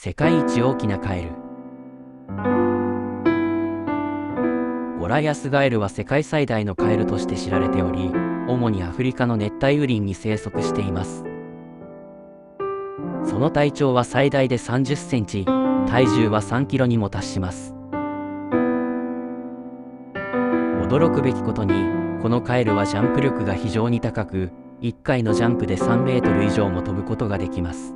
世界一大きなカエル。ゴライアスガエルは世界最大のカエルとして知られており、主にアフリカの熱帯雨林に生息しています。その体長は最大で30センチ、体重は3キロにも達します。驚くべきことに、このカエルはジャンプ力が非常に高く、1回のジャンプで3メートル以上も飛ぶことができます。